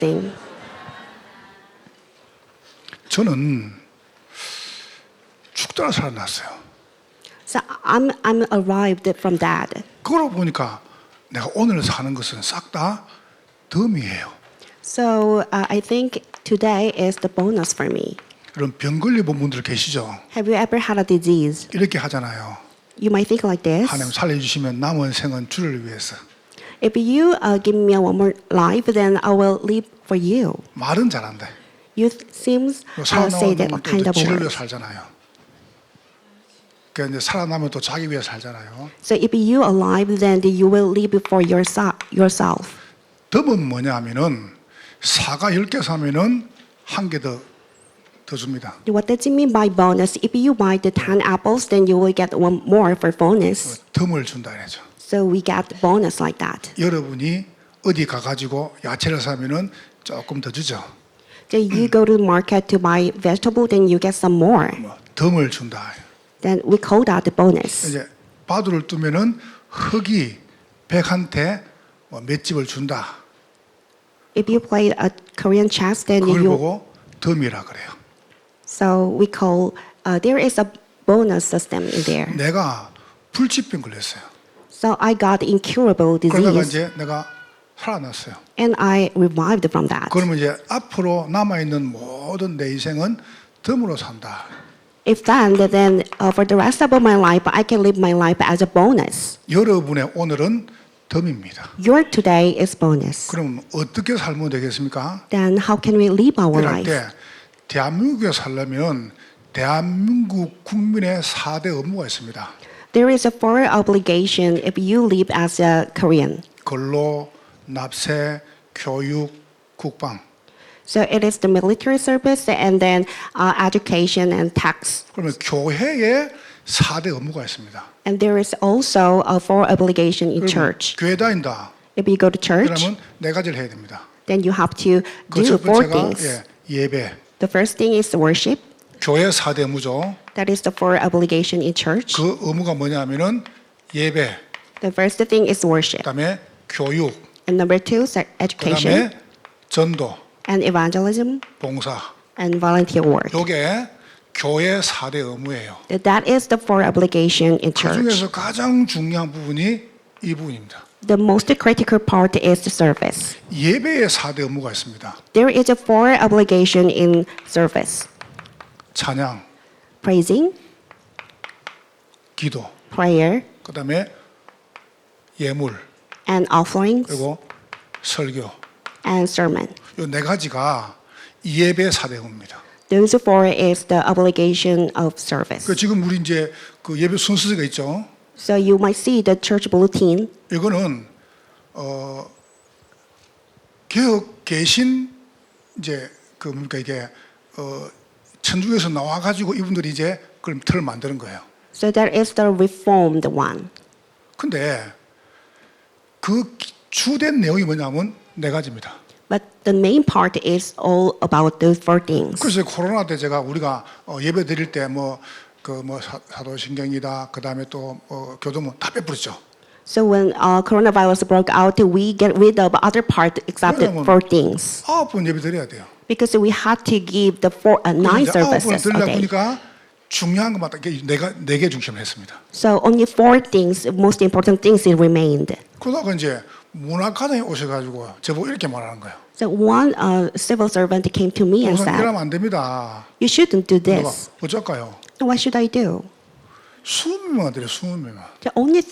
thing. 저는 죽더라 살아났어요. So I'm arrived from that. 그걸 보니까 내가 오늘 사는 것은 싹 다 덤이에요. So I think today is the bonus for me. 여러분 병 걸려본 분들 계시죠? Have you ever had a disease? 이렇게 하잖아요. You might think like this. 하나님 살려주시면 남은 생은 주를 위해서. If you give me one more life, then I will live for you. 말은 잘한대. You seems say that kind 또 of 지를 위해 words. 살잖아요. 그러니까 이제 살아나면 또 자기 위해 살잖아요. So if you alive, then you will live for yourself. 덤은 뭐냐 하면은 사과 10개 사면은 한 개 더 줍니다. What does it mean by bonus? If you buy the 10 apples, then you will get one more for bonus. 덤을 준다 이거죠. So we get bonus like that. 여러분이 어디 가가지고 야채를 사면은 조금 더 주죠. So you go to the market to buy vegetable, then you get some more. 뭐 덤을 준다. Then we call that the bonus. 이제 바둑을 두면은 흑이 백한테 몇 집을 준다. If you play a Korean chess, then 그걸 you. 보고 덤이라 그래요. So we call there is a bonus system in there. 내가 불치병 걸렸어요. So I got incurable 그러다가 disease, 이제 내가 살아났어요. and I revived from that. 그러면 이제 앞으로 남아 있는 모든 내 인생은 덤으로 산다. If then for the rest of my life, I can live my life as a bonus. 여러분의 오늘은 덤입니다. Your today is bonus. 그럼 어떻게 살면 되겠습니까? Then how can we live our 이럴 life? 때 대한민국에 살려면 대한민국 국민의 4대 의무가 있습니다. There is a foreign obligation if you live as a Korean. 근로, 납세, 교육, 국방. So it is the military service and then education and tax. 그러면 교회에 4대 의무가 있습니다. And there is also a foreign obligation in church. 교회 다닌다. If you go to church, 그러면 네 가지를 해야 됩니다. then you have to 그 do 첫 four 번째가 things. 예배. The first thing is worship. 교회 4대 의무죠. That is the foreign obligation in church. 그 의무가 뭐냐면은 예배, The first thing is worship. 그다음에 교육, And number two is education 그다음에 전도, and evangelism 봉사. and volunteer work. 요게 교회 4대 의무예요. That is the foreign obligation in 그 church. 중에서 가장 중요한 부분이 이 부분입니다. The most critical part is the service. 예배에 4대 의무가 있습니다. There is a foreign obligation in service. 찬양, Praising, 기도, prayer, 그다음에 예물, and offerings, 그리고 설교. and sermon. 이 네 가지가 예배 4대 의무입니다. Those four is the obligation of service. 그 지금 우리 이제 그 예배 순서가 있죠. So you might see the church bulletin. 이거는 개혁 개신 이제 그 뭡니까 이게 천주교에서 나와 가지고 이분들이 이제 그걸 틀을 만드는 거예요. So that is the reformed one. 근데 그 주된 내용이 뭐냐면 네 가지입니다. But the main part is all about those four things. 그래서 코로나 때 제가 우리가 예배 드릴 때 사도신경이다 그다음에 또 교도문 다 빼버렸죠. So when coronavirus broke out, we get rid of other part except the four things. 9번 예배 드려야 돼요. Because we had to give the nine services a 드리다 day. 보니까 중요한 것마다 내가 네 개 중심을 했습니다. So only four things, most important things, remained. 그러다가 이제 문학과장이 오셔가지고 저보고 이렇게 말하는 거예요. So one civil servant came to me and 우선 said, 이러면 안 됩니다. "You shouldn't do 내가 this." 어쩔까요? What should I do? 20명만 드려 20명. So only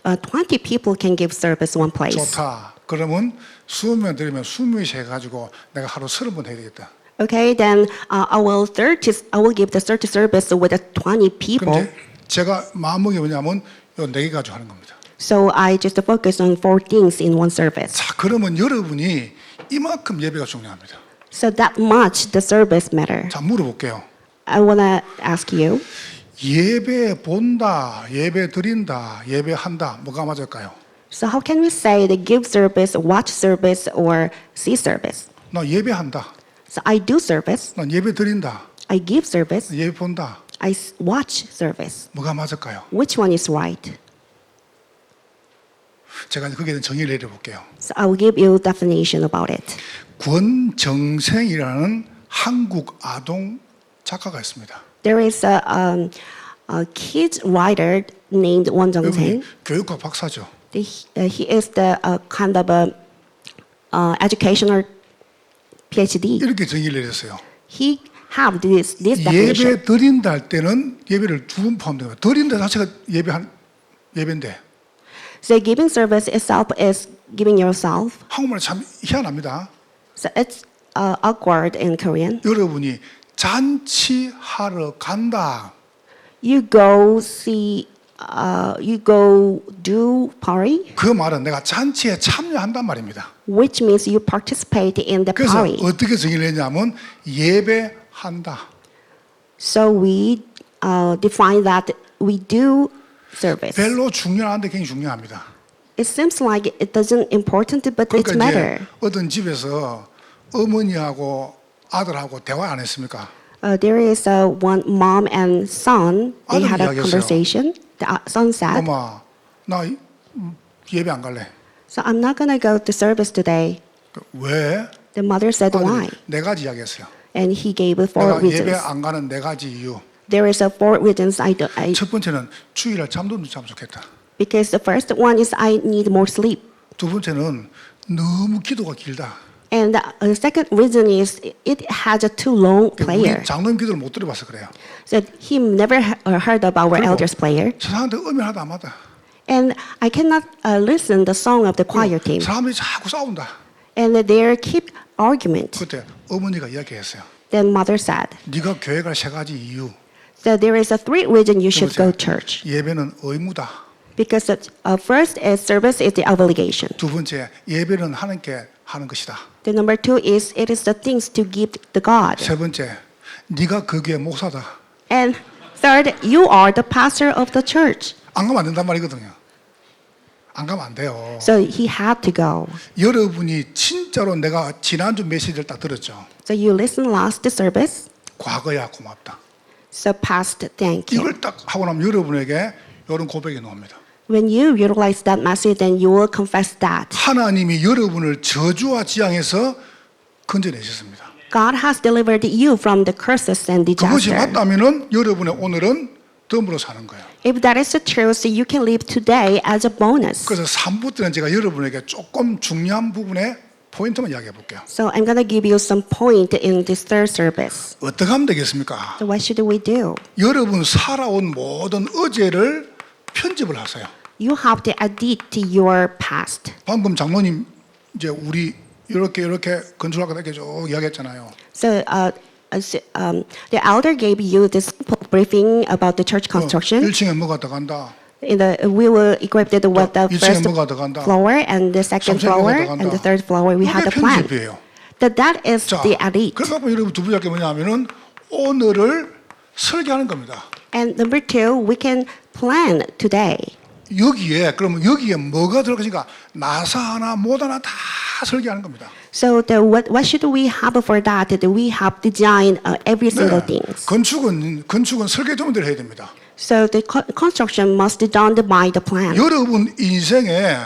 20 people can give service one place. 좋다. 그러면 20명 드리면 20명씩 해가지고 내가 하루 30번 해야 되겠다. Okay, then I will give the 30 service with 20 people. 그럼 제가 마음먹이 뭐냐면 요 4개 가지고 하는 겁니다. So I just focus on four things in one service. 자, 그러면 여러분이 이만큼 예배가 중요합니다. So that much the service matter. 자, 물어볼게요. I wanna ask you. 예배 본다, 예배 드린다, 예배한다. 뭐가 맞을까요? So how can we say the give service, watch service, or see service? 나 예배한다. So I do service, 난 예배 드린다. I give service, 예배 본다. I watch service. 뭐가 맞을까요? Which one is right? 제가 거기에 대한 정의를 내려볼게요. So I will give you definition about it. 권정생이라는 한국 아동 작가가 있습니다. There is a kid writer named Won Jung-seng. 이분이 교육학 박사죠. He is the kind of a educational PhD. 이렇게 정의를 내렸어요. He have this definition. 예배 드린다 할 때는 예배를 두 번 포함돼요. 드린다 자체가 예배인데. So giving service itself is giving yourself. 한국말은 참 희한합니다. So it's awkward in Korean. 여러분이 잔치하러 간다. You go see, you go do party, 그 말은 내가 잔치에 참여한단 말입니다. which means you participate in the 그래서 party. 어떻게 정의를 했냐면 예배한다. So we define that we do service. 별로 중요한데 굉장히 중요합니다. It seems like it doesn't important, but it's 그러니까 matter. 이제 어떤 집에서 어머니하고 아들하고 대화 안 했습니까? There is one mom and son. They had a 아들이 이야기했어요. conversation. The son said, 엄마, 나 예배 안 갈래. "So I'm not gonna go to service today." 왜? The mother said, "Why?" 아들이 네 가지 이야기했어요. And he gave four 내가 예배 reasons. 안 가는 네 가지 이유. There is four reasons I 첫 번째는 주일날 잠도 못 자면 좋겠다. because the first one is I need more sleep. 두 번째는 너무 기도가 길다. And the second reason is it has a too long prayer. 우리 장로님 기도를 못 들어봐서 그래요. So he never heard about our 그리고 elders' prayer. 사람한테 음이 하나도 안 맞아. And I cannot listen the song of the choir team. 사람들이 자꾸 싸운다. And they keep argument. 그때 어머니가 이야기했어요. Then mother said, 네가 교회 갈 세 가지 이유. so there is a three reason you should go 번째, church. 예배는 의무다. Because first is service is the obligation. 두 번째, 예배는 하나님께 하는 것이다. The number two is it is the things to give to God. 세 번째, 네가 그 교회 목사다. And third, you are the pastor of the church. 안 가면 안 된단 말이거든요. 안 가면 안 돼요. So he had to go. 여러분이 진짜로 내가 지난주 메시지를 딱 들었죠. So you listen last service. 과거야 고맙다. So past, thank you. 이걸 딱 하고 나면 여러분에게 이런 고백이 나옵니다. When you utilize that message, then you will confess that. 하나님이 여러분을 저주와 지향에서 건져내셨습니다. God has delivered you from the curses and 그것이 disaster. 맞다면은 여러분의 오늘은 덤으로 사는 거예요. If that is the truth, you can live today as a bonus. 그래서 3부 때는 제가 여러분에게 조금 중요한 부분에 포인트만 이야기해 볼게요. So I'm going to give you some point in this third service. 어떻게 하면 되겠습니까? So what should we do? 여러분 살아온 모든 어제를 편집을 하세요. You have to edit to your past. 방금 장로님 이제 우리 이렇게 건축학과 이렇게 쭉 이야기했잖아요. So the elder gave you this briefing about the church construction. 1층에 뭐가 더 간다. We will equip it with the 2층에 first 뭐가 더 간다. floor and the second 3층에 floor 뭐가 더 간다. and the third floor. We had 그게 the plan. 편집이에요. That is 자, the edit. 그러니까 여러분 두 번째 게 뭐냐면은 오늘을 설계하는 겁니다. And number two, we can plan today. 여기에 그러면 여기에 뭐가 들어가니까 나사 하나 못 하나 다 설계하는 겁니다. So what should we have for that? That we have designed every single things. 건축은 설계도문대로 해야 됩니다. So the construction must be done by the plan. 여러분 인생에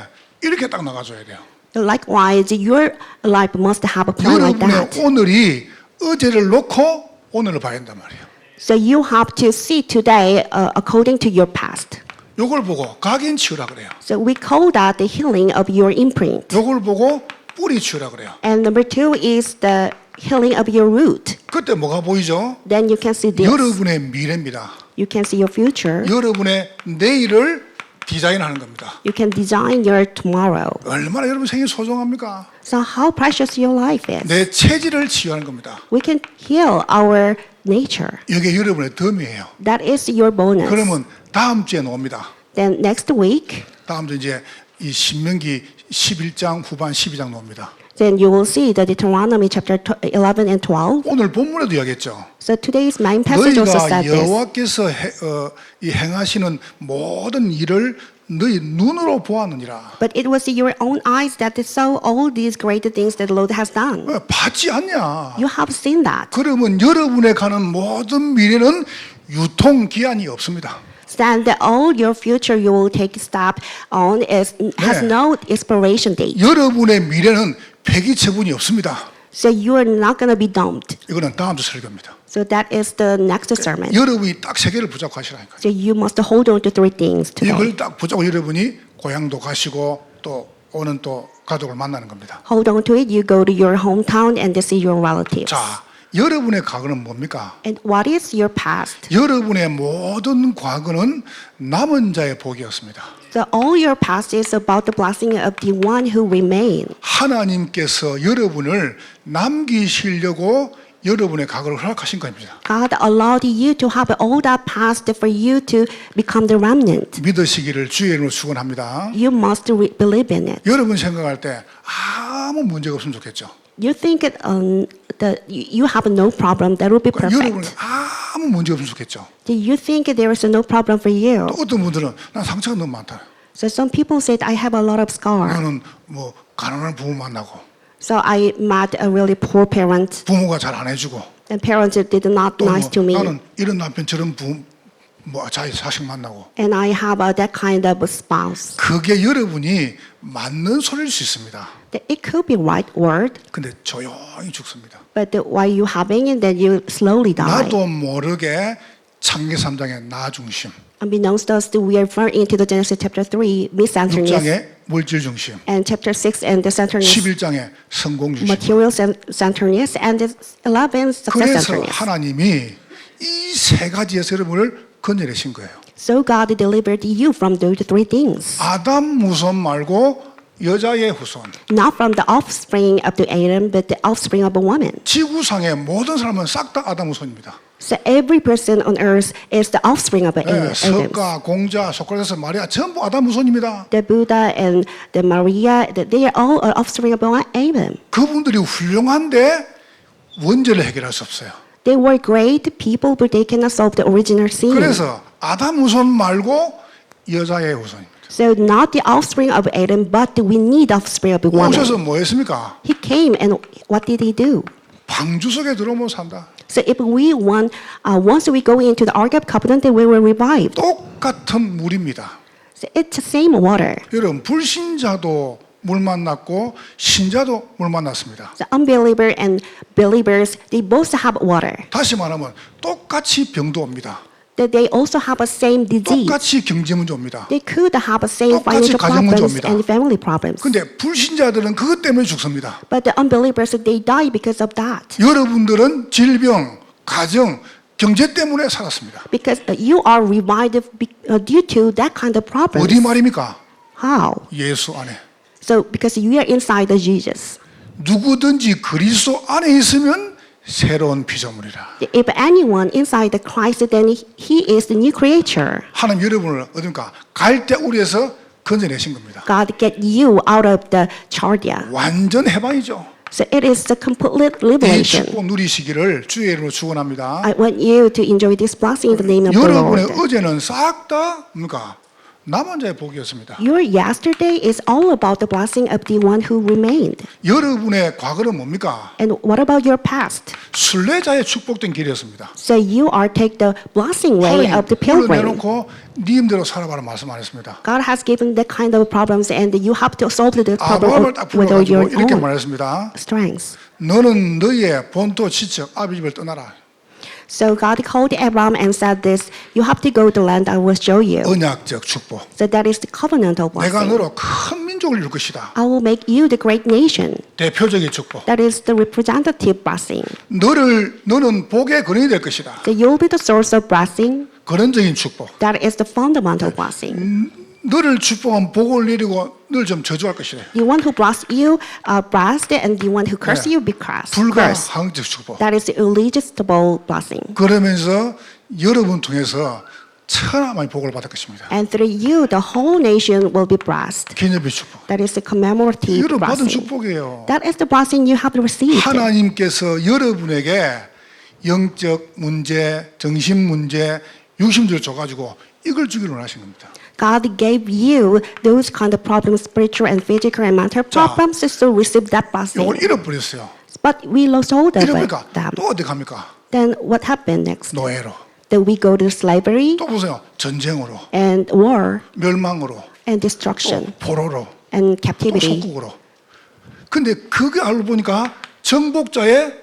이렇게 딱 나가줘야 돼요. Likewise, your life must have a plan like 여러분의 that. 오늘이 어제를 놓고 오늘을 봐야 한단 말이에요. So you have to see today according to your past. 요걸 보고 각인 치유라 그래요. So we call that the healing of your imprint. 요걸 보고 뿌리 치유라 그래요. And number two is the healing of your root. 그때 뭐가 보이죠? Then you can see this. 여러분의 미래입니다. You can see your future. 여러분의 내일을 디자인하는 겁니다. You can design your tomorrow. 얼마나 여러분 생이 소중합니까? So how precious your life is. 내 체질을 치유하는 겁니다. We can heal our nature. 이게 여러분의 덤이에요. That is your bonus. 그러면 다음 주에 나옵니다. Then next week, 다음 주 이제 이 신명기 11장 후반 12장 나옵니다. then you will see the Deuteronomy chapter 11 and 12. 오늘 본문에도 이야기했죠. So today's main passage also 너희가 said this. 여호와께서 이 행하시는 모든 일을 너희 눈으로 보았느니라. But it was your own eyes that saw all these great things that the Lord has done. 왜 봤지 않냐? You have seen that. 그러면 여러분의 가는 모든 미래는 유통 기한이 없습니다. Stand that all your future you will take step on has 네. no expiration date. 여러분의 미래는 폐기 처분이 없습니다. So you are not going to be dumped. 이거는 다음 주 설교입니다. So that is the next sermon. 여러분이 딱 세 개를 붙잡고 하시라니까요. So you must hold on to three things today. 이걸 딱 붙잡고 여러분이 고향도 가시고 또 오는 또 가족을 만나는 겁니다. Hold on to it. You go to your hometown and see your relatives. 자, 여러분의 과거는 뭡니까? And what is your past? 여러분의 모든 과거는 남은 자의 복이었습니다. So all your past is about the blessing of the one who remain. 하나님께서 여러분을 남기시려고 여러분의 과거를 허락하신 겁니다. God allowed you to have all that past for you to become the remnant. 믿으시기를 주의 이름으로 축원합니다. You must believe in it. 여러분 생각할 때 아무 문제가 없으면 좋겠죠. You think that you have no problem, that will be 여러분 perfect. 아무 문제 없으면 좋겠죠. Do you think there is no problem for you? 또 어떤 분들은 난 상처가 너무 많다. So some people said, I have a lot of scar. 나는 뭐 가난한 부모 만나고 So I met a really poor parent, 부모가 잘 안 해주고 and parents did not 또 nice to me. 나는 이런 남편 저런 자식 만나고 And I have that kind of spouse. 그게 여러분이 맞는 소리일 수 있습니다. It could be right word, 근데 조용히 죽습니다. but while you having it, then you slowly die. 나도 모르게 창기 3장의 나 중심, Unbeknownst to us, we are referring into the Genesis chapter 3, miscentredness, 6장의 물질 중심, and chapter 6 and the centeredness, 11장의 성공 중심. material centeredness, and the 11 success 그래서 centeredness. 하나님이 이 세 가지에서 여러분을 건져내신 거예요. So God delivered you from those three things, 아담 후손 말고 여자의 후손. not from the offspring of the Adam, but the offspring of a woman. 지구상의 모든 사람은 싹 다 아담 후손입니다. So every person on earth is the offspring of Adam. 석가, 공자, 소크라테스, 마리아 전부 아담 후손입니다. The Buddha and the Maria, they are all offspring of Adam. 그분들이 훌륭한데 원죄를 해결할 수 없어요. They were great people, but they cannot solve the original sin. 그래서 아담 후손 말고 여자의 후손입니다. So not the offspring of Adam, but we need offspring of a woman. 오셔서 뭐 했습니까? He came, and what did he do? 방주 속에 들어오면 산다. So if we once we go into the Ark of Covenant, then we were revived. 똑같은 물입니다. So it's the same water. 여러분 불신자도 물 만났고 신자도 물 만났습니다. The unbeliever and believers, they both have water. 다시 말하면 똑같이 병도 옵니다. That they also have a same disease. 똑같이 경제 문제 옵니다. They could have a same 똑같이 financial 가정 문제 problems 옵니다. and family problems. 근데 불신자들은 그것 때문에 죽습니다. But the unbelievers, they die because of that. 여러분들은 질병, 가정, 경제 때문에 살았습니다. Because you are revived due to that kind of problems. 어디 말입니까? How? 예수 안에. So because you are inside of Jesus. 누구든지 그리스도 안에 있으면 새로운 피조물이라. If anyone inside the Christ, then he is the new creature. 하나님 여러분을 어딘가 갈대우리에서 건져내신 겁니다. God get you out of the chardia. 완전 해방이죠. So it is the complete 이 liberation. 축복 누리시기를 주의 이름으로 축원합니다. I want you to enjoy this blessing in the name of the 여러분의 Lord. 어제는 싹 다 뭡니까? 남은 자의 복이었습니다. Your yesterday is all about the blessing of the one who remained. 여러분의 과거는 뭡니까? And what about your past? 순례자의 축복된 길이었습니다. So you are take the blessing way of the 하나님 pilgrim. 내놓고 님대로 살아봐라 말씀 안 했습니다. God has given that kind of problems, and you have to solve the 아브라함을 problem 딱 with all 불러가지고 your 이렇게 own 말했습니다. strengths. 너는 너의 본토 지척 아비 집을 떠나라. So God called Abraham and said this: you have to go to the land I will show you. 언약적 축복. So that is the covenantal 내가 blessing. 너로 큰 민족을 이룰 것이다. I will make you the great nation. 대표적인 축복. That is the representative blessing. 너는 복의 근원이 될 것이다. So you'll be the source of blessing. 근원적인 축복. That is the fundamental blessing. 너를 축복한 복을 내리고 너를 좀 저주할 것이다. The one who bless you, blessed, and the one who curse you, be cursed. 불가항적 축복. That is the irresistible blessing. 그러면서 여러분 통해서 천하만이 복을 받을 것입니다. And through you, the whole nation will be blessed. 기념비 축복. That is the commemorative 여러분 받은 blessing. 축복이에요. That is the blessing you have received. 하나님께서 여러분에게 영적 문제, 정신 문제, 육신들을 줘가지고 이걸 주기를 원하신 겁니다. God gave you those kind of problems, spiritual and physical and mental problems, to receive that blessing. 이걸 잃어버렸어요. But we lost hold of 잃어버리니까 them. 또 어디 갑니까? Then what happened next? 노예로. that we go to slavery 또 보세요. 전쟁으로, and war 멸망으로, and 또 destruction 포로로, and 또 captivity. 속국으로. 근데 그게 알고 보니까 정복자의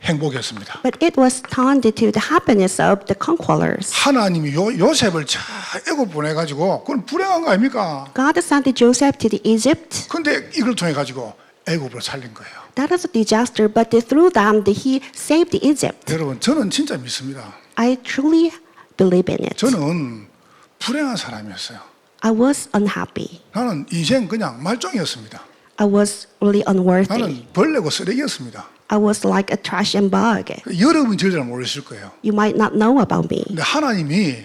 행복이었습니다. But it was turned to the happiness of the conquerors. 하나님이 요셉을 자 애굽 보내가지고 그건 불행한 거 아닙니까? God sent Joseph to the Egypt. 근데 이걸 통해 가지고 애굽을 살린 거예요. That was a disaster, but through them he saved Egypt. 여러분 저는 진짜 믿습니다. I truly believe in it. 저는 불행한 사람이었어요. I was unhappy. 나는 인생 그냥 말종이었습니다. I was really unworthy. 나는 벌레고 쓰레기였습니다. I was like a trash and bug. 여러분이 저를 잘 모르실 거예요. You might not know about me. 근데 하나님이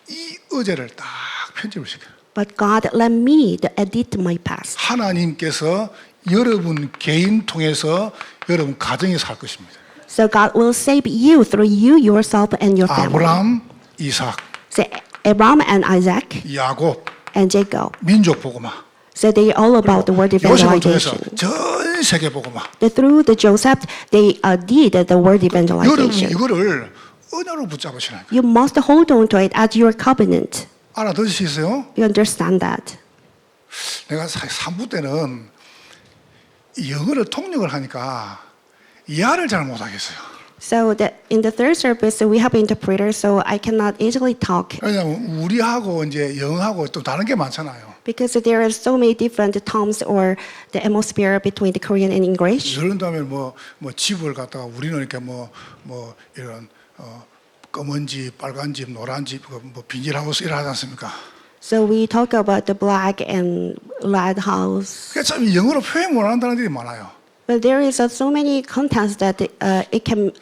이 어제를 딱 편집을 시켜요. But God let me to edit my past. 하나님께서 여러분 개인 통해서 여러분 가정에 살 것입니다. So God will save you through you yourself and your family. 아브라함, 이삭, So Abraham and Isaac 야곱, and Jacob. 민족 복음화. So they all about the word 요셉을 통해서 evangelization. 전 세계 복음화. Through the Joseph, they did the word 여러분 evangelization. 이거를 언어로 붙잡으시는 거예요. You must hold on to it as your covenant. 알아들으시겠어요? You understand that? 내가 3부 때는 영어를 통역을 하니까 이해를 잘 못하겠어요. So that in the third service, we have interpreters, so I cannot easily talk 왜냐하면 우리하고 이제 영어하고 또 다른 게 많잖아요. because there are so many different terms or the atmosphere between the Korean and English. 그런 다음에 뭐 집을 갖다가 우리는 이렇게 뭐 이런 검은 집, 빨간 집, 노란 집, 뭐 비닐하우스 이러 하지 않습니까? So we talk about the black and red house. 그게 참 영어로 표현 못한다는 데이 많아요. But there is so many contents that it cannot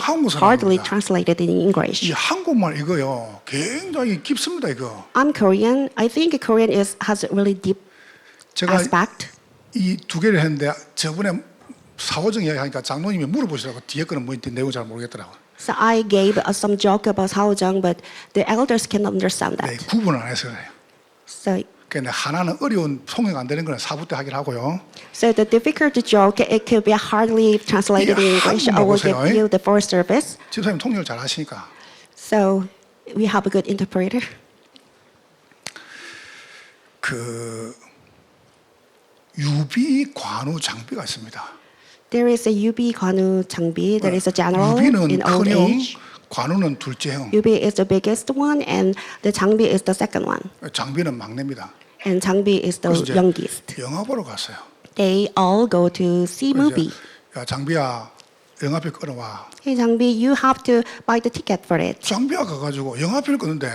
한국 hardly 사람입니다. translated in English. 이 한국말 이거요 굉장히 깊습니다 이거. I'm Korean. I think Korean has a really deep 제가 aspect. 이 두 개를 했는데 저번에 사오정 이야기하니까 장로님이 물어보시라고 뒤에 거는 뭐 내용 잘 모르겠더라고요. So I gave some joke about Saojang, but the elders cannot understand 네, that. 구분을 안 해서 그래요. So 그러니까 하나는 어려운 통역 안 되는 거는 4부 때 하기로 하고요. So the difficult joke, it could be hardly translated in English. I will give you the first service. 집사님 통역을 잘 하시니까. So we have a good interpreter. 그 유비 관우 장비가 있습니다. There is a UB 관우 장비. There is a general 유비는 in old 큰형, age. 관우는 둘째형. UB is the biggest one, and the 장비 is the second one. 장비는 막내입니다. And 장비 is the 그래서 이제 youngest. 영화 보러 갔어요. They all go to see movie. 야 장비야 영화표 끊어와. Hey 장비, you have to buy the ticket for it. 장비가 가가지고 영화표를 끊는데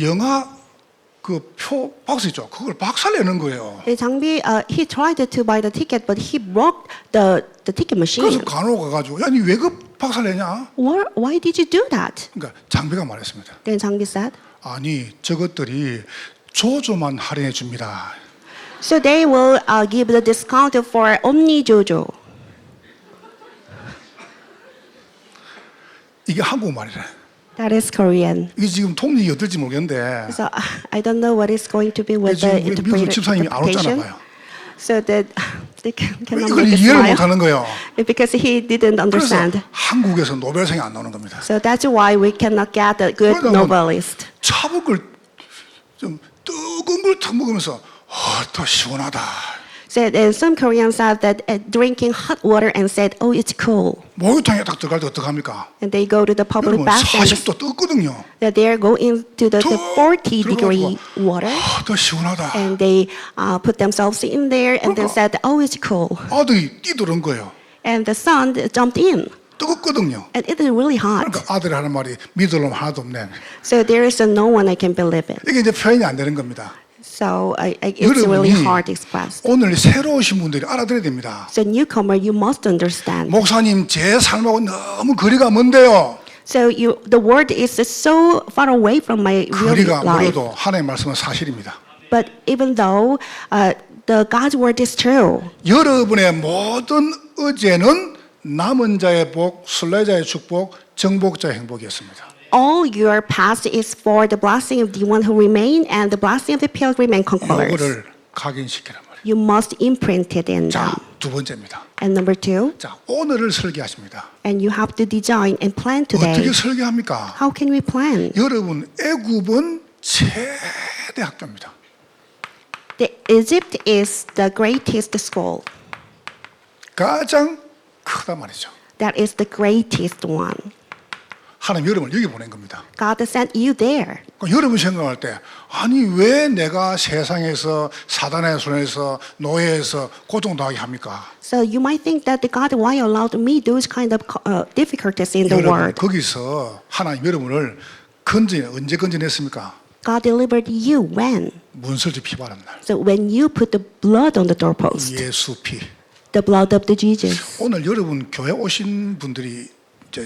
영화 그 표 박스 있죠. 그걸 박살내는 거예요. Hey 장비, he tried to buy the ticket, but he broke the ticket machine. 그래서 간호가 가가지고 야니 왜 그 박살내냐? Why did you do that? 그러니까 장비가 말했습니다. Then 장비 said, 아니 저것들이 조조만 할인해 줍니다. so they will give the discount for Omni Jojo. 이게 한국말이래. That is Korean. 이게 지금 통역이 어떨지 모르겠는데 So I don't know what is going to be with the 지금 우리 미국 집사님이 안 웃잖아 interpretation. 봐요. So that they cannot 이걸 make a 이해를 smile 못하는 거예요. because he didn't 그래서 understand. 한국에서 노벨상이 안 나오는 겁니다. So that's why we cannot get a good 그러면 novelist. 차복을 좀 뜨거운 걸 탁 먹으면서 더 시원하다. So some Koreans said that drinking hot water and said, "Oh, it's cool." 목욕탕에 딱 들어갈 때 어떡합니까? And they go to the public 여러분 bath and 40도 뜨거든요. that they go into the 40-degree 들어가지고 water 더 시원하다. and they put themselves in there and then said, "Oh, it's cool." 아들이 뛰들은 거예요. And the son jumped in, 뜨겁거든요. and it is really hot. 그러니까 아들이 하는 말이 믿을 놈 하나도 없네. So there is no one I can believe in. 이게 이제 표현이 안 되는 겁니다. So it's really 여러분이 hard expressed. 오늘 새로 오신 분들이 알아들어야 됩니다. So newcomer, you must understand. 목사님 제 삶하고 너무 거리가 먼데요. So the word is so far away from my real 거리가 life. 멀어도 하나님의 말씀은 사실입니다. But even though the God's word is true, 여러분의 모든 의제는 남은 자의 복, 순례자의 축복, 정복자의 행복이었습니다. all your past is for the blessing of the one who remain and the blessing of the pilgrim and conquerors. 이거를 각인시키란 말이에요. You must imprint it in them. 자, 두 번째입니다. And number 2, 자, 오늘을 설계하십니다. and you have to design and plan today. 어떻게 설계합니까? How can we plan? 여러분, 애굽은 최대 학교입니다. The Egypt is the greatest school. 가장 크단 말이죠. That is the greatest one. 하나님 여러분을 여기 보낸 겁니다. God sent you there. 그러니까 여러분 생각할 때 아니 왜 내가 세상에서 사단의 손에서 노예에서 고통당하게 합니까? So you might think that God why allowed me those kind of difficulties in the 여러분 world. 거기서 하나님 여러분을 언제 건져냈습니까? God delivered you when? 문설주 피 바른 날. So when you put the blood on the doorpost, 예수 피. the blood of the Jesus. 오늘 여러분 교회 오신 분들이 이제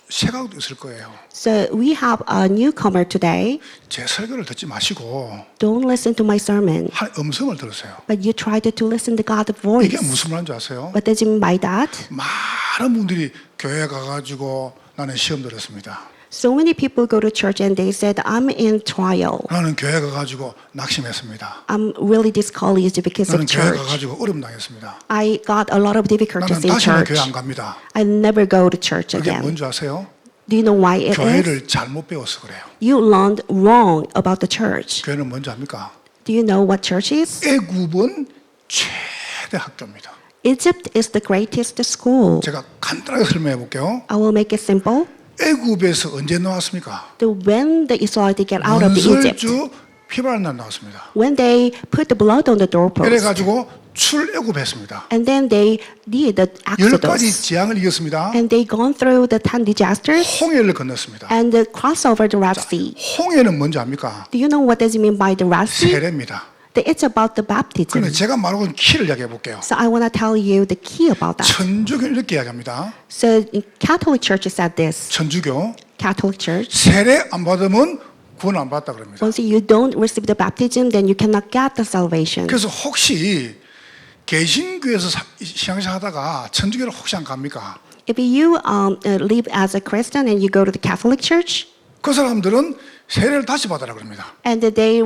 새가도 있을 거예요. So we have a newcomer today. 제 설교를 듣지 마시고 Don't listen to my sermon, 한 음성을 들으세요. but you try to listen to God's voice. 이게 무슨 말인지 아세요? What does it mean by that? 많은 분들이 교회 가가지고 나는 시험 들었습니다. So many people go to church and they said, I'm in trial. 나는 교회 가가지고 낙심했습니다. I'm really discouraged because 나는 of 교회 church. 가가지고 어려움 당했습니다. I got a lot of difficulties 나는 in 다시는 church. 교회 안 갑니다. I never go to church 그게 again. 뭔지 아세요? Do you know why it is? 교회를 잘못 배워서 그래요. You learned wrong about the church. 교회는 뭔지 압니까? Do you know what church is? 애굽은 최대 학교입니다. Egypt is the greatest school. 제가 간단하게 설명해 볼게요. I will make it simple. 애굽에서 언제 나왔습니까? When the Israelites get out of the Egypt, 문설주 피바른 날 나왔습니다. when they put the blood on the doorpost, 그래가지고 출애굽했습니다. and then they did the 10가지 Exodus, 재앙을 이겼습니다. and they gone through the 10 disasters, 홍해를 건넜습니다. and cross over the Red Sea. 홍해는 뭔지 압니까? Do you know what does it mean by the Red Sea? 세례입니다. It's about the baptism. 그런데 제가 말하고 키를 이야기해 볼게요. So I want to tell you the key about that. 천주교는 이렇게 이야기합니다. So Catholic Church said this. 천주교 Catholic Church, 세례 안 받으면 구원 안 받다 그럽니다. once you don't receive the baptism, then you cannot get the salvation. 그래서 혹시 개신교에서 신앙생활 하다가 천주교를 혹시 안 갑니까? If you live as a Christian and you go to the Catholic Church, 그 사람들은 세례를 다시 받으라 그럽니다. and they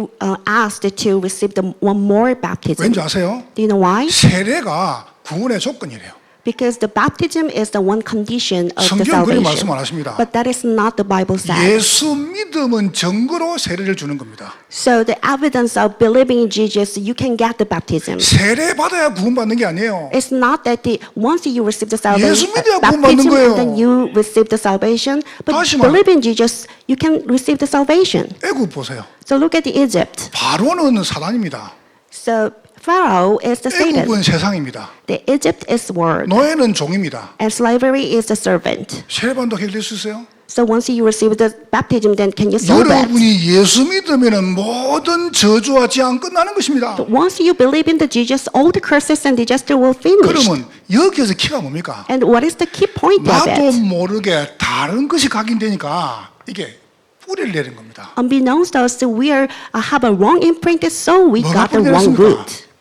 asked to receive the one more baptism. 왠지 아세요? Do you know why? 세례가 구원의 조건이래요. Because the baptism is the one condition of the 성경 그리 salvation. 말씀 안 하십니다. But that is not the Bible said. 예수 믿음은 증거로 세례를 주는 겁니다. So the evidence of believing in Jesus, you can get the baptism. 세례 받아야 구원 받는 게 아니에요. It's not that once you receive the 예수 salvation, 믿어야 구원 받는 baptism, 거예요. and then you receive the salvation. But 다시 말- believe in Jesus, you can receive the salvation. 애굽 보세요. So look at the Egypt. 바로는 사단입니다. So Pharaoh is the Satan. 애굽은 세상입니다. The Egypt is word, 노예는 종입니다. and slavery is the servant. 세례받도 해결될 수 있어요? So once you receive the baptism, then can you solve that? 여러분이 예수 믿으면 모든 저주와 재앙 끝나는 것입니다. But once you believe in the Jesus, all the curses and disaster will finish. 그러면 여기에서 키가 뭡니까? And what is the key point of 나도 it? 모르게 다른 것이 각인되니까 이게 뿌리를 내린 겁니다. Unbeknownst to us, we have a wrong imprint, so we 뭐가 got the wrong 뿌리내렸습니까? root.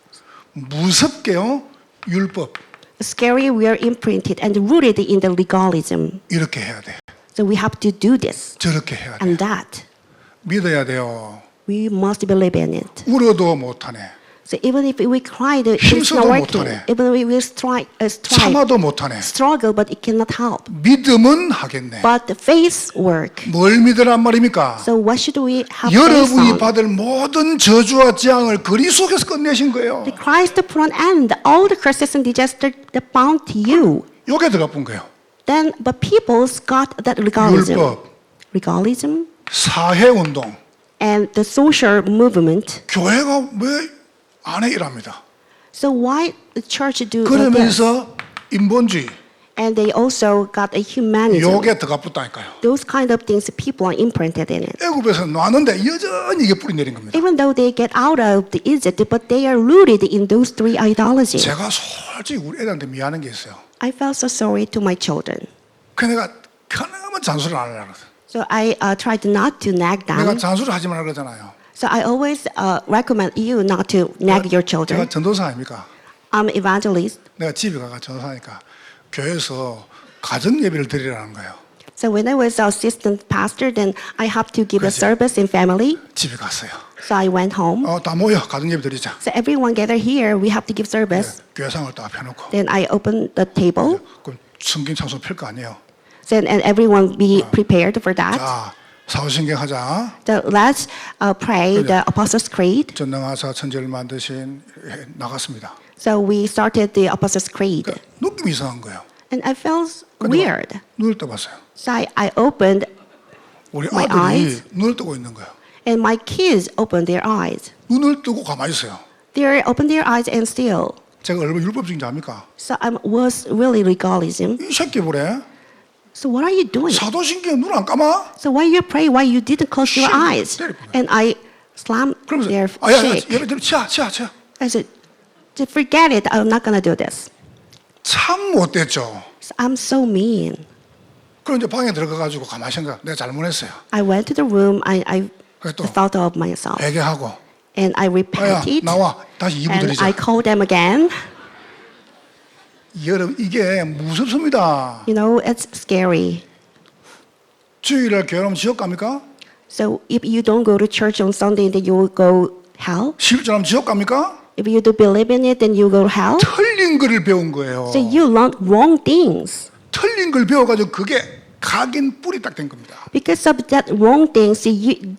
무섭게요. 율법 Scary, we are imprinted and rooted in the legalism. 이렇게 해야 돼. So we have to do this 저렇게 해야 돼. and that. 믿어야 돼요. We must believe in it. 울어도 못하네. So even if we cry, it's 힘써도 not working. 못하네. Even if we strive, 참아도 못하네. struggle, but it cannot help. 믿음은 하겠네. But the faith work. 뭘 믿으란 말입니까? So what should we have faith 여러분이 on? 받을 모든 저주와 재앙을 그리스도께서 끝내신 거예요. The Christ put an end all the curses and disaster that bound to you. 요게 들어가 본 거예요. Then, but people's got that legalism. 율법, Legalism 사회운동. and the social movement. 교회가 왜 안 해 이랍니다. So why the church do this? 그러면서 인본주의, And they also got a humanism. 요게 들어가 붙다니까요. Those kind of things people are imprinted in it. 애굽에서 놨는데 여전히 이게 뿌리 내린 겁니다. Even though they get out of the Egypt, but they are rooted in those three ideologies. 제가 솔직히 우리 애들한테 미안한 게 있어요. I felt so sorry to my children. 그 내가 가능하면 잔소리를 안 하려고 그러거든. So I tried not to nag 내가 them. 잔소리 하지 말라 그러잖아요. So I always recommend you not to nag your children. 제가 전도사 아닙니까? I'm evangelist. 내가 집에 가가 전도사니까 교회에서 가정 예배를 드리라는 거예요. So when I was assistant pastor, then I have to give a 그렇지. service in family. 집에 갔어요. So I went home. 다 모여 가정예배 드리자. So everyone gather here. We have to give service. 교회상을 딱 펴놓고. Then I opened the table. 그럼 성경 창소 펼 거 아니에요. So and everyone be prepared for that. 자, 사도신경 하자. So let's pray the Apostles' Creed. 전능하사 천지를 만드신 나갔습니다. So we started the Apostles' Creed. 느낌이 이상한 거예요. And I felt weird. 눈을 떠봤어요. So I opened 우리 my 아들이 eyes. 눈을 뜨고 있는 거예요. and my kids opened their eyes. 눈을 뜨고 가만히 있어요. They opened their eyes and still. 제가 얼마나 율법적인지 압니까? So I was really legalism. 이 새끼 보래. So what are you doing? 사도신경 눈 안 감아? So why you pray? Why you didn't close your eyes? And I slammed their 그러면서 cheek. 예배 들으면 치아. I said, "Just forget it. I'm not gonna do this." 참 못됐죠. So I'm so mean. 그럼 이제 방에 들어가가지고 가만히 생각. 내가 잘못했어요. I went to the room. I 그래서 또 thought of myself, 회개하고. and I 아야 repented. 나와 다시 이부 And 드리자. I called them again. 여러분 이게 무섭습니다. You know, it's scary. 주일날 교회 오면 지옥 갑니까? So if you don't go to church on Sunday, then you will go hell. 11절 하면 지옥 갑니까? If you do believe in it, then you go to hell. 틀린 거를 배운 거예요. So you learn wrong things. 틀린 걸 배워가지고 그게 각인 뿌리 딱 된 겁니다. Because of that wrong things,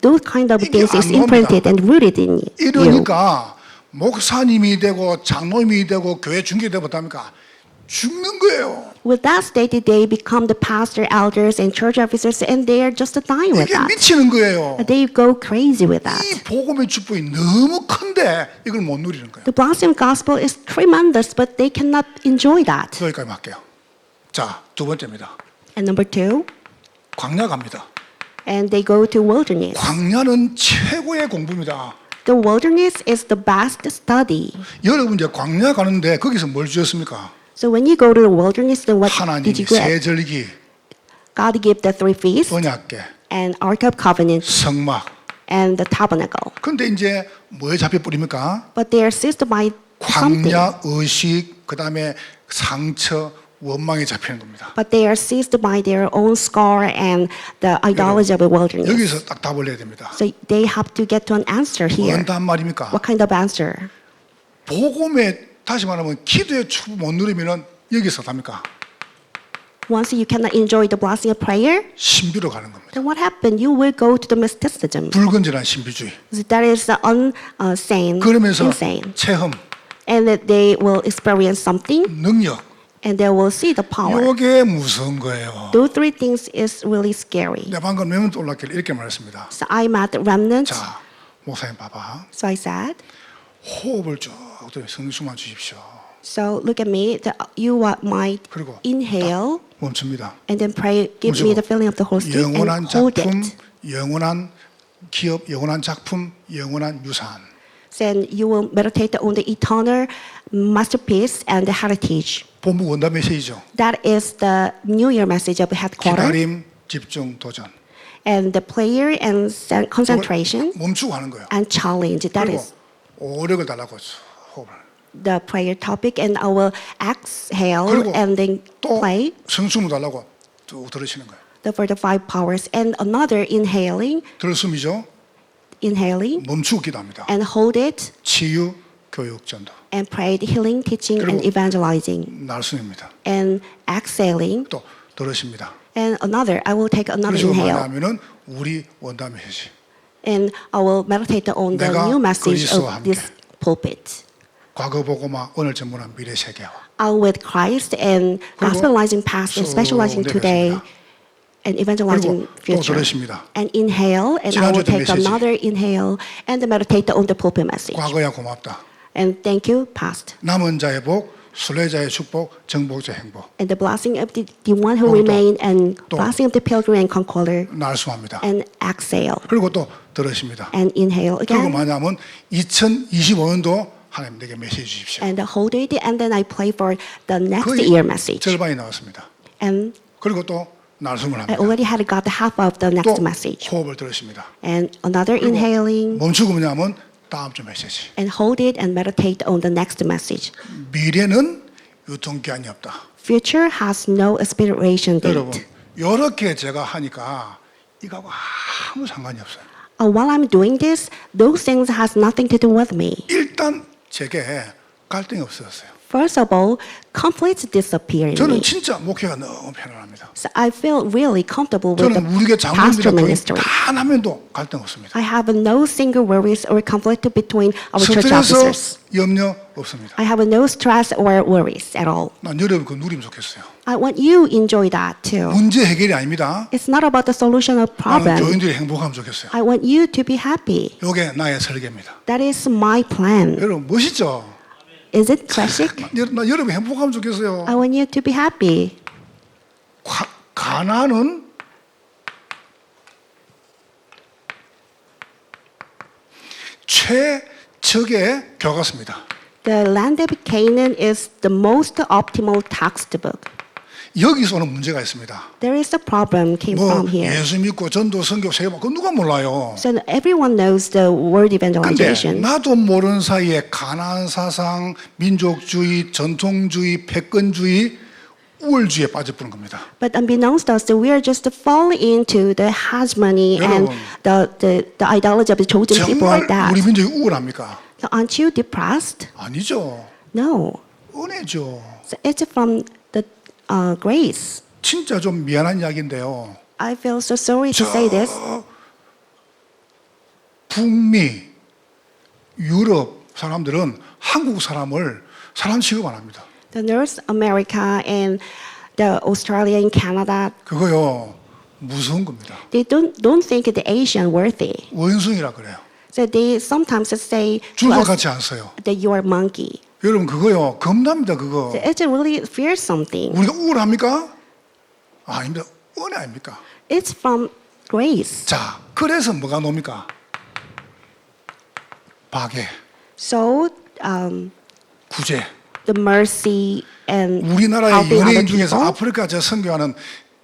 those kind of 이게 things is 안 imprinted and rooted in you. 이러니까 목사님이 되고 장로님이 되고 교회 중개되고 합니까? 죽는 거예요. With that state, they become the pastor, elders, and church officers, and they are just dying with 이게 that. 미치는 거예요. They go crazy with that. 이 복음의 축복이 너무 큰데 이걸 못 누리는 거예요. The blessing gospel is tremendous, but they cannot enjoy that. 여기까지 할게요. 자, 두 번째입니다. And number two, 광야 갑니다. and they go to wilderness. 광야는 최고의 공부입니다. The wilderness is the best study. 여러분 이제 광야 가는데 거기서 뭘 주셨습니까? So when you go to the wilderness, then what 하나님이 did you get? 새 절기, God gave the three feasts, 언약궤, and Ark of Covenant, 성막. and the tabernacle. 근데 이제 뭐에 잡혀 뿌립니까? But they are seized by something. 광야 의식, 그다음에 상처, 원망에 잡히는 겁니다. But they are seized by their own scar and the idolatry of the wilderness. 여기서 딱 답을 내야 됩니다. So they have to get to an answer here. 뭔 답 말입니까? What kind of answer? 복음에 다시 말하면 기도의 축복 못 누리면은 여기서 답니까? Once you cannot enjoy the blessing of prayer, 신비로 가는 겁니다. then what happened? You will go to the mysticism. 불건전한 신비주의. So that is insane. 그러면서 insane. 체험, And that they will experience something, 능력. and they will see the power. 이게 무서운 거예요. Those three things is really scary. 내가 방금 렘넌트 올라길 이렇게 말했습니다. So I met remnants. 자, 목사님 봐봐. So I said, 호흡을 쭉 성수만 주십시오. so look at me. You might 그리고 inhale 멈춥니다. and then pray. Give me the feeling of the Holy Spirit 영원한 and hold 작품, it. 영원한 기업, 영원한 작품, 영원한 유산. Then you will meditate on the eternal masterpiece and the heritage. 본부 원단 메시지죠. That is the New Year message of headquarters. 기다림, 집중, 도전. And the prayer and concentration 멈추고 하는 거예요. and challenge. That 그리고 is 오력을 달라고 호흡을. the prayer topic. And I will exhale 그리고 and then 또 play 성숨을 달라고 쭉 들으시는 거예요. for the 5 powers. And another inhaling, 들숨이죠. 멈추고 기도합니다. and hold it 치유, 교육, 전도. and pray the healing, teaching, and 그리고 evangelizing. 날숨입니다. And exhaling. 또 들으십니다. And another, I will take another 그리고 inhale. 뭐냐면은 우리 원단 메시지. And I will meditate on the 내가 new message 그리스도와 of this pulpit. 과거 보고마 오늘 전문한 미래 세계화. I with Christ and gospelizing past and specializing today and evangelizing 그리고 또 future. 들으십니다. And inhale, and I will 지난주에 take 메시지. another inhale and meditate on the pulpit message. 과거야 고맙다. And thank you, past. 남은 자의 복, 순례자의 축복, 정복자의 행복. And the blessing of the one who 그리고 또- remain and 또- blessing of the pilgrim and conqueror. 날숨합니다. And exhale 그리고 또 들으십니다. and inhale 그리고 again. 뭐냐면 2025년도 하나님 내게 메시지 주십시오. And hold it, and then I pray for the next 거의 year message. 절반이 나왔습니다. And 그리고 또 날숨을 I 합니다. already had got the half of the 또 next message. 호흡을 들으십니다. And another 그리고 inhaling, 멈추고 뭐냐면 다음 주 메시지. and hold it and meditate on the next message. 미래는 유통기한이 없다. Future has no expiration 여러분 date. 이렇게 제가 하니까 이거하고 아무 상관이 없어요. While I'm doing this, those things has nothing to do with me. 일단 제게 갈등이 없어졌어요. First of all, conflicts disappear in 저는 me. 진짜 목회가 너무 편안합니다. So I feel really comfortable with the 저는 우리 교회 pastor 장로님이랑 교인 ministry. 단 한 명도 갈등 없습니다. I have no single worries or conflict between our church 스트레스 officers. 염려 없습니다. I have no stress or worries at all. 난 여러분 그 누리면 좋겠어요. I want you to enjoy that too. 문제 해결이 아닙니다. It's not about the solution of 나는 problem. 교인들이 행복하면 좋겠어요. I want you to be happy. 이게 나의 설계입니다. That is my plan. 여러분 멋있죠? Is it classic? 나 여러분 행복하면 좋겠어요. I want you to be happy. 가나안은 최적의 교과서입니다. The land of Canaan is the most optimal textbook. 여기서 오는 문제가 있습니다. There is a problem came 뭐 from here. 예수 믿고 전도 선교 세계 그거 누가 몰라요. So everyone knows the word 근데 evangelization. 나도 모르는 사이에 가나안 사상, 민족주의, 전통주의, 패권주의, 우월주의에 빠져버린 겁니다. But unbeknownst to us, we are just fall into the hegemony and the ideology of the chosen people 정말 like that. 우리 민족이 우월합니까? So aren't you depressed? 아니죠. No. 은혜죠. So it's from the grace. 진짜 좀 미안한 이야기인데요. I feel so sorry to say this. 북미, 유럽 사람들은 한국 사람을 사람 취급 안 합니다. The North America and the Australia and Canada, 그거요 무서운 겁니다. they don't think the Asian worthy. 원숭이라 그래요. So they sometimes say to 줄도 us 같이 안 써요. that you are monkey. 여러분 그거요 겁납니다 그거. So it's really fear something. 우리가 우울합니까? 아닙니다. 은혜 아닙니까? It's from grace. 자 그래서 뭐가 놉니까? 박해, So 구제. the mercy and 우리나라의 helping 연예인 other 중에서 people. 아프리카 저 선교하는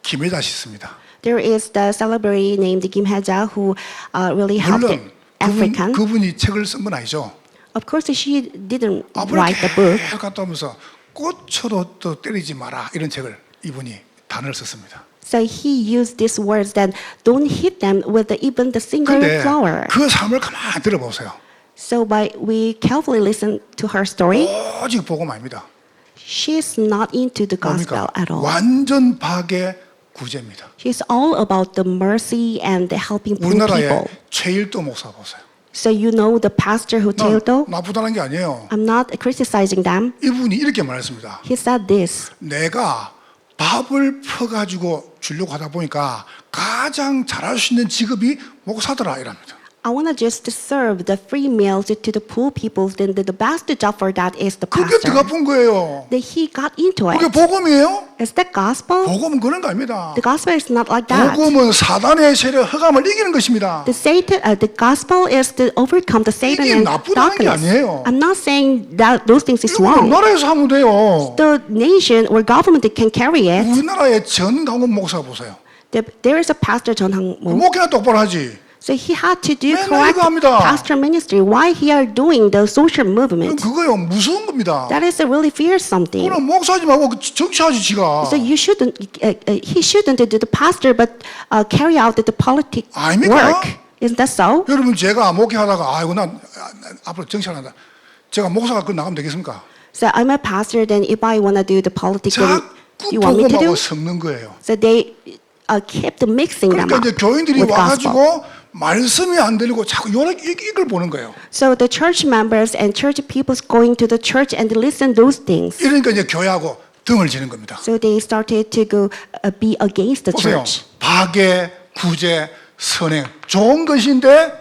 김혜자 씨 있습니다. There is the celebrity named Kim Hae-ja who really helped the 물론 African. 그분이 책을 쓴 건 아니죠. Of course, she didn't 아프리카 write the book. 계속 갔다 오면서 꽃으로 또 때리지 마라 이런 책을 이분이 단어를 썼습니다. So he used these words that don't hit them with even the single 그런데 flower. 그 삶을 가만히 들어보세요. So by we carefully listen to her story, 오직 복음 아닙니다. she's not into the gospel 뭡니까? at all. 완전 박해 구제입니다. She's all about the mercy and the helping poor 우리나라의 people. 최일도 목사 보세요. So you know the pastor who Teildo? 나쁘다는 게 아니에요. I'm not criticizing them. 이분이 이렇게 말했습니다. He said this. 내가 밥을 퍼가지고 주려고 하다 보니까 가장 잘할 수 있는 직업이 목사더라 이랍니다. I want to just serve the free meals to the poor people. Then the best job for that is the 그게 pastor. 더 가쁜 거예요. That he got into 그게 it. 복음이에요? Is that gospel? 복음은 그런 거 아닙니다. The gospel is not like that. 복음은 사단의 세력 허감을 이기는 것입니다. The gospel is to overcome the Satan 이게 and 나쁘다는 게 darkness. 아니에요. I'm not saying that those things is 이거 wrong. 나라에서 하면 돼요. The nation or government can carry it. 우리나라의 전강훈 목사 보세요. There is a pastor John Hang-mo. 목회나 똑바로 하지. So he had to do 맨날 correct 이거 합니다. pastor ministry. Why he are doing the social movement? 그거요 무서운 겁니다. That is a really fear something. 그럼 목사하지 말고 정치하지 지가. So you shouldn't. He shouldn't do the pastor, but carry out the politic 아닙니까? work. Isn't that so? 여러분 제가 목회하다가 아이고 난 앞으로 정치한다. 제가 목사가 그 나가면 되겠습니까? So I'm a pastor. Then if I want to do the politics, then 자꾸 you want me to do? 복음하고 섞는 거예요. So they kept mixing them 그러니까 up 이제 교인들이 with gospel. 와가지고 말씀이 안 들리고 자꾸 이걸 보는 거예요. So the church members and church peoples going to the church and listen those things. 이러니까 이제 교회하고 등을 지는 겁니다. So they started to go be against the 보세요. church. 박해, 구제, 선행 좋은 것인데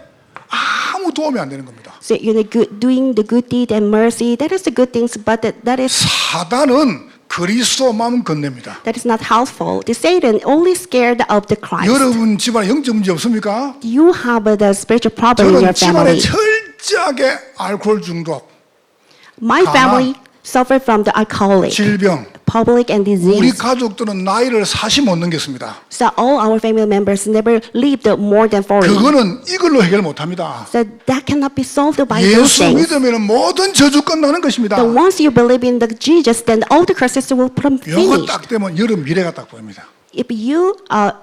아무 도움이 안 되는 겁니다. So doing the good deed and mercy, that is the good things, but that is 사단은 그리스도만 건넵니다. that is not helpful. The Satan only scared of the Christ. 여러분 집안에 영적 문제 없습니까? Do you have the spiritual problem in 저는 your 집안에 family? 철저하게 알코올 중독, My family suffered from the alcoholic, 질병. public and 우리 disease. 가족들은 나이를 40 못 넘겼습니다. So all our family members never lived more than 40. 그거는 이걸로 해결 못합니다. So that cannot be solved by those 예수 things. 믿으면 모든 저주 끝나는 것입니다. So once you believe in the Jesus, then all the curses will be 이거 finished. 딱 되면 여러분 미래가 딱 보입니다. If you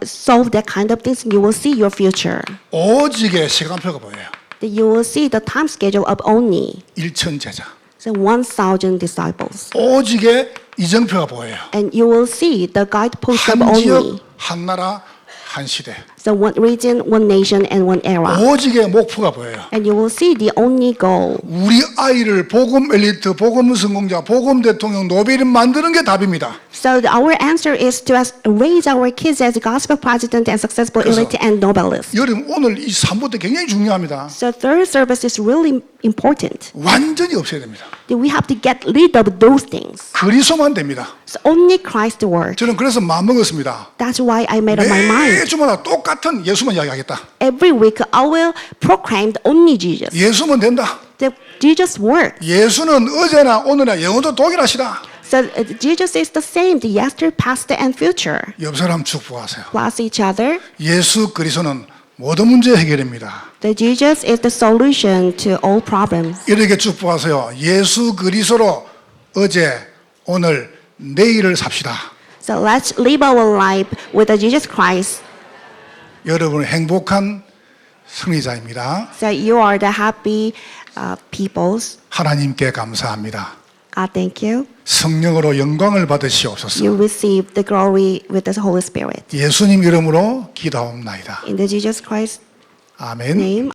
solve that kind of things, you will see your future. 오직의 시간표가 보여요. That you will see the time schedule of only 1천 제자. so 1,000 disciples. 오직의 이정표가 보여요. And you will see the guidepost of 한 only. 지역, 한 나라, 한 시대. So one region, one nation, and one era. 오직의 목표가 보여요. And you will see the only goal. 우리 아이를 복음 엘리트, 복음 성공자, 복음 대통령, 노벨인 만드는 게 답입니다. So our answer is to raise our kids as gospel president and successful elite and nobelists. 여러분 오늘 이 3부 때 굉장히 중요합니다. So third service is really important. 완전히 없애야 됩니다. We have to get rid of those things. 그리스도만 됩니다. So only Christ word. 저는 그래서 마음먹었습니다. That's why I made up my mind. 매주마다 똑같은 예수만 이야기하겠다. Every week I will proclaim only Jesus. 예수면 된다. The Jesus word. 예수는 어제나 오늘이나 영원토록 동일하시다. So Jesus is the same, the yesterday, past, and future. 옆 사람 축복하세요. Bless each other. 예수 그리스도는 모든 문제 해결입니다. The Jesus is the solution to all problems. 이렇게 축복하세요. 예수 그리스도로 어제, 오늘, 내일을 삽시다. So let's live our life with the Jesus Christ. 여러분은 행복한 승리자입니다. So you are the happy peoples. 하나님께 감사합니다. God, thank you. 성령으로 영광을 받으시옵소서. You receive the glory with the Holy Spirit. 예수님 이름으로 기도하옵나이다. In the Jesus Christ 아멘. name.